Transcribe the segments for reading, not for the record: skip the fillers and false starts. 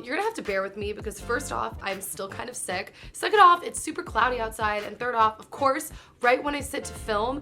you're gonna have to bear with me because first off, I'm still kind of sick. Second off, it's super cloudy outside. And third off, of course, right when I sit to film,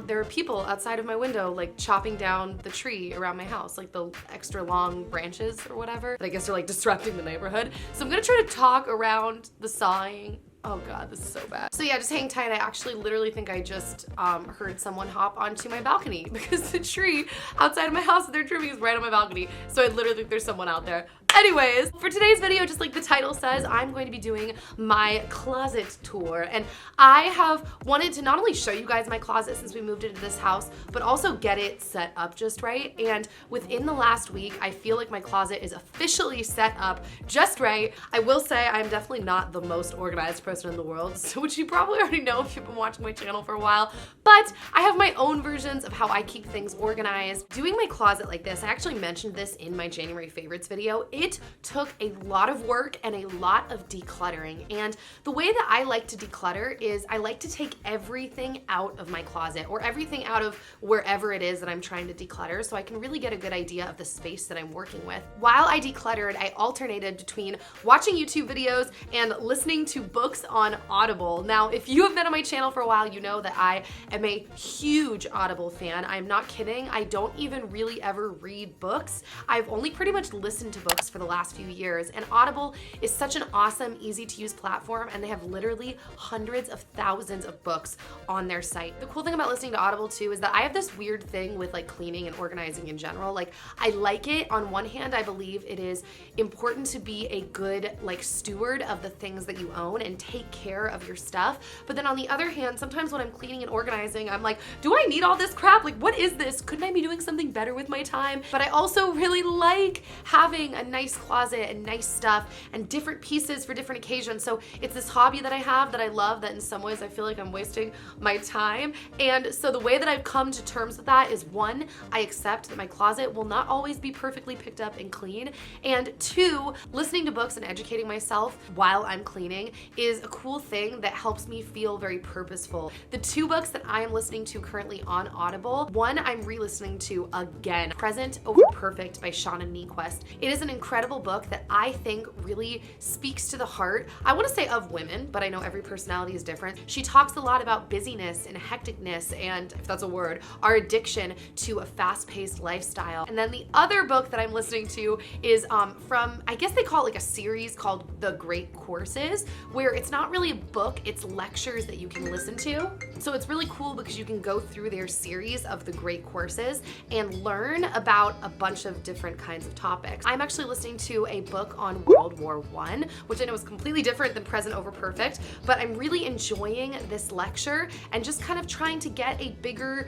there are people outside of my window like chopping down the tree around my house, like the extra long branches or whatever that I guess are like disrupting the neighborhood. So I'm gonna try to talk around the sawing. Oh God, this is so bad. So yeah, just hang tight. I actually literally think I just heard someone hop onto my balcony because the tree outside of my house that they're trimming is right on my balcony. So I literally think there's someone out there. Anyways, for today's video, just like the title says, I'm going to be doing my closet tour. And I have wanted to not only show you guys my closet since we moved into this house, but also get it set up just right. And within the last week, I feel like my closet is officially set up just right. I will say I'm definitely not the most organized person in the world, so which you probably already know if you've been watching my channel for a while, but I have my own versions of how I keep things organized. Doing my closet like this, I actually mentioned this in my January favorites video. It took a lot of work and a lot of decluttering. And the way that I like to declutter is I like to take everything out of my closet or everything out of wherever it is that I'm trying to declutter so I can really get a good idea of the space that I'm working with. While I decluttered, I alternated between watching YouTube videos and listening to books on Audible. Now, if you have been on my channel for a while, you know that I am a huge Audible fan. I'm not kidding. I don't even really ever read books. I've only pretty much listened to books for the last few years, and Audible is such an awesome, easy to use platform, and they have literally hundreds of thousands of books on their site. The cool thing about listening to Audible too is that I have this weird thing with like cleaning and organizing in general. Like I like it. On one hand, I believe it is important to be a good like steward of the things that you own and take care of your stuff. But then on the other hand, sometimes when I'm cleaning and organizing, I'm like, do I need all this crap? Like, what is this? Couldn't I be doing something better with my time? But I also really like having a nice closet and nice stuff and different pieces for different occasions. So it's this hobby that I have that I love that in some ways I feel like I'm wasting my time. And so the way that I've come to terms with that is one, I accept that my closet will not always be perfectly picked up and clean. And two, listening to books and educating myself while I'm cleaning is a cool thing that helps me feel very purposeful. The two books that I am listening to currently on Audible, one I'm re-listening to again, Present Over Perfect by Shauna Niequist. It is an incredible book that I think really speaks to the heart, I want to say of women, but I know every personality is different. She talks a lot about busyness and hecticness and, if that's a word, our addiction to a fast-paced lifestyle. And then the other book that I'm listening to is from, I guess they call it like a series called The Great Courses, where it's not really a book, it's lectures that you can listen to. So it's really cool because you can go through their series of the Great Courses and learn about a bunch of different kinds of topics. I'm actually listening to a book on World War I, which I know is completely different than Present Over Perfect, but I'm really enjoying this lecture and just kind of trying to get a bigger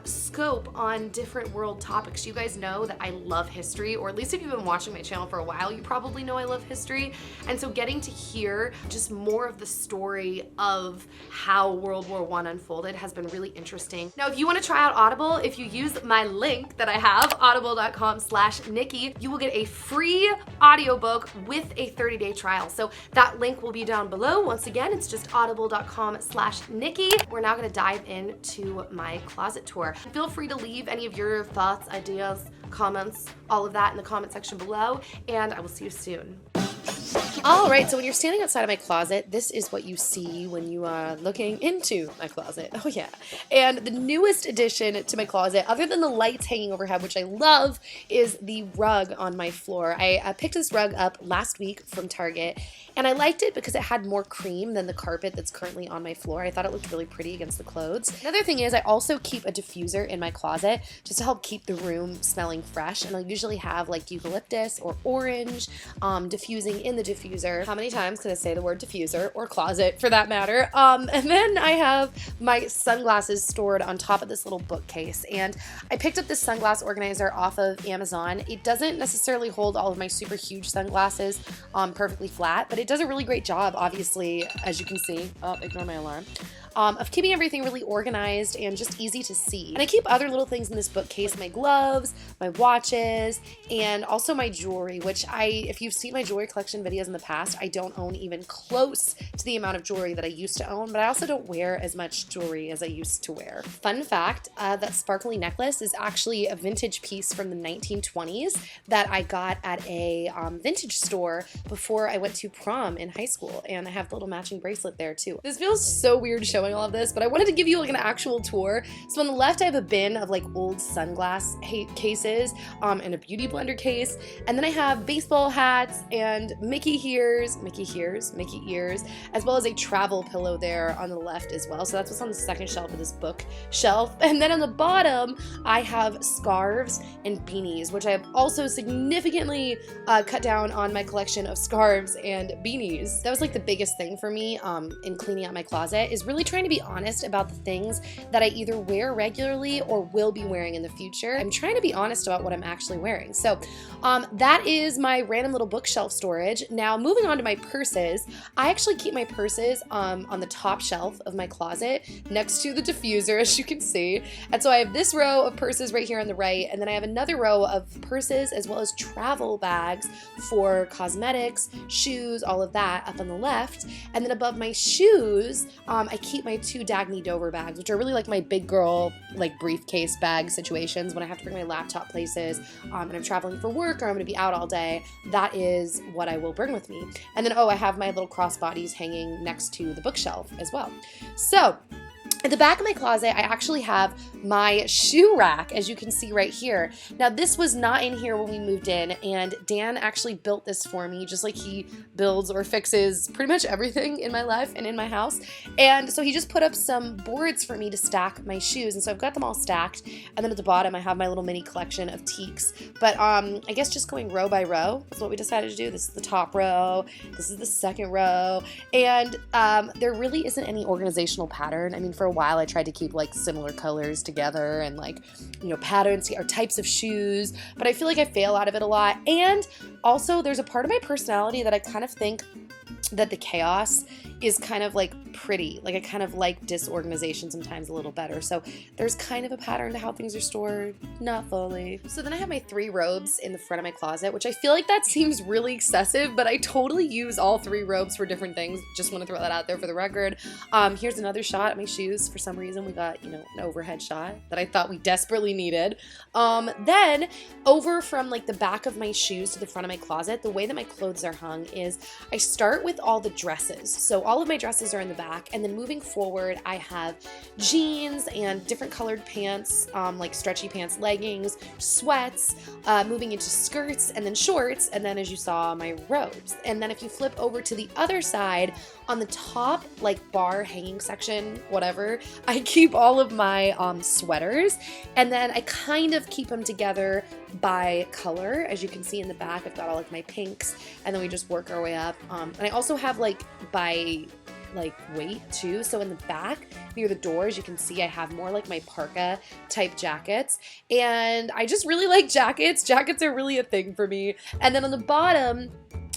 scope on different world topics. You guys know that I love history, or at least if you've been watching my channel for a while, you probably know I love history. And so getting to hear just more of the story of how World War I unfolded has been really interesting. Now, if you want to try out Audible, if you use my link that I have, audible.com/Nikki, you will get a free audiobook with a 30-day trial. So that link will be down below. Once again, it's just audible.com/Nikki. We're now going to dive into my closet tour. Feel free to leave any of your thoughts, ideas, comments, all of that in the comment section below, and I will see you soon. All right, so when you're standing outside of my closet, this is what you see when you are looking into my closet. Oh yeah. And the newest addition to my closet, other than the lights hanging overhead, which I love, is the rug on my floor. I picked this rug up last week from Target, and I liked it because it had more cream than the carpet that's currently on my floor. I thought it looked really pretty against the clothes. Another thing is I also keep a diffuser in my closet just to help keep the room smelling fresh, and I'll usually have like eucalyptus or orange diffusing in the diffuser. How many times can I say the word diffuser, or closet for that matter? And then I have my sunglasses stored on top of this little bookcase, and I picked up this sunglass organizer off of Amazon. It doesn't necessarily hold all of my super huge sunglasses perfectly flat, but it does a really great job, obviously, as you can see. Oh, ignore my alarm. of keeping everything really organized and just easy to see. And I keep other little things in this bookcase, my gloves, my watches, and also my jewelry, which if you've seen my jewelry collection videos in the past, I don't own even close to the amount of jewelry that I used to own, but I also don't wear as much jewelry as I used to wear. Fun fact, that sparkly necklace is actually a vintage piece from the 1920s that I got at a vintage store before I went to prom in high school, and I have the little matching bracelet there too. This feels so weird showing all of this, but I wanted to give you like an actual tour. So on the left I have a bin of like old sunglass cases and a beauty blender case, and then I have baseball hats and Mickey ears, as well as a travel pillow there on the left as well. So that's what's on the second shelf of this bookshelf. And then on the bottom I have scarves and beanies, which I have also significantly cut down on my collection of scarves and beanies. That was like the biggest thing for me in cleaning out my closet, is really trying to be honest about the things that I either wear regularly or will be wearing in the future. I'm trying to be honest about what I'm actually wearing. So that is my random little bookshelf storage. Now moving on to my purses, I actually keep my purses on the top shelf of my closet next to the diffuser, as you can see. And so I have this row of purses right here on the right, and then I have another row of purses as well as travel bags for cosmetics, shoes, all of that up on the left. And then above my shoes, I keep my two Dagny Dover bags, which are really like my big girl like briefcase bag situations when I have to bring my laptop places and I'm traveling for work or I'm gonna be out all day. That is what I will bring with me. And then I have my little crossbodies hanging next to the bookshelf as well. So at the back of my closet, I actually have my shoe rack, as you can see right here. Now, this was not in here when we moved in, and Dan actually built this for me, just like he builds or fixes pretty much everything in my life and in my house. And so he just put up some boards for me to stack my shoes, and so I've got them all stacked. And then at the bottom, I have my little mini collection of teaks. But I guess just going row by row is what we decided to do. This is the top row, this is the second row, and there really isn't any organizational pattern. I mean, for a while I tried to keep like similar colors together and like, you know, patterns or types of shoes, but I feel like I fail out of it a lot. And also there's a part of my personality that I kind of think that the chaos is kind of like pretty. Like I kind of like disorganization sometimes a little better. So there's kind of a pattern to how things are stored, not fully. So then I have my 3 robes in the front of my closet, which I feel like that seems really excessive, but I totally use all 3 robes for different things. Just want to throw that out there for the record. Here's another shot of my shoes. For some reason we got, you know, an overhead shot that I thought we desperately needed. Then over from like the back of my shoes to the front of my closet, the way that my clothes are hung is I start with all the dresses. So all of my dresses are in the back, and then moving forward I have jeans and different colored pants, like stretchy pants, leggings, sweats, moving into skirts and then shorts, and then as you saw, my robes. And then if you flip over to the other side, on the top like bar hanging section, whatever, I keep all of my sweaters, and then I kind of keep them together by color. As you can see in the back, I've got all like my pinks, and then we just work our way up. And I also have like by like weight too. So in the back near the doors, you can see I have more like my parka type jackets, and I just really like jackets. Jackets are really a thing for me. And then on the bottom,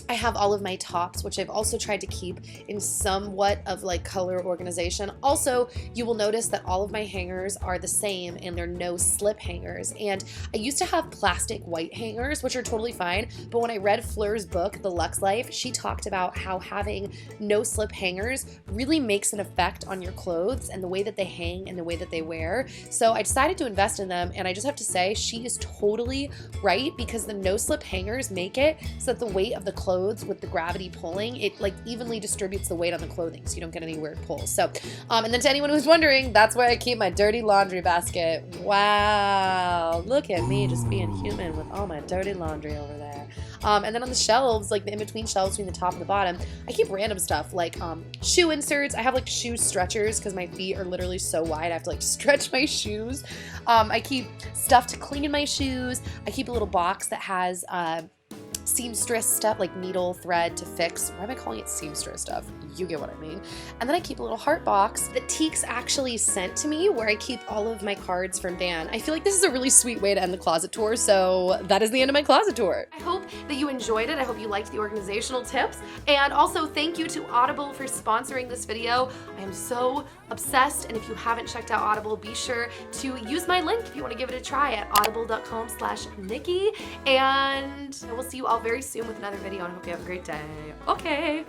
I have all of my tops, which I've also tried to keep in somewhat of like color organization. Also, you will notice that all of my hangers are the same and they're no slip hangers. And I used to have plastic white hangers, which are totally fine. But when I read Fleur's book, The Luxe Life, she talked about how having no slip hangers really makes an effect on your clothes and the way that they hang and the way that they wear. So I decided to invest in them, and I just have to say she is totally right, because the no slip hangers make it so that the weight of the clothes with the gravity pulling, it like evenly distributes the weight on the clothing, so you don't get any weird pulls. So, and then to anyone who's wondering, that's where I keep my dirty laundry basket. Wow, look at me just being human with all my dirty laundry over there. And then on the shelves, like the in-between shelves between the top and the bottom, I keep random stuff like shoe inserts. I have like shoe stretchers because my feet are literally so wide, I have to like stretch my shoes. I keep stuff to clean my shoes. I keep a little box that has seamstress stuff, like needle thread to fix. Why am I calling it seamstress stuff? You get what I mean. And then I keep a little heart box that Teeks actually sent to me where I keep all of my cards from Dan. I feel like this is a really sweet way to end the closet tour, so that is the end of my closet tour. I hope that you enjoyed it. I hope you liked the organizational tips. And also thank you to Audible for sponsoring this video. I am so obsessed, and if you haven't checked out Audible, be sure to use my link if you want to give it a try at audible.com/Nikki. And I will see you all very soon with another video, and I hope you have a great day. Okay.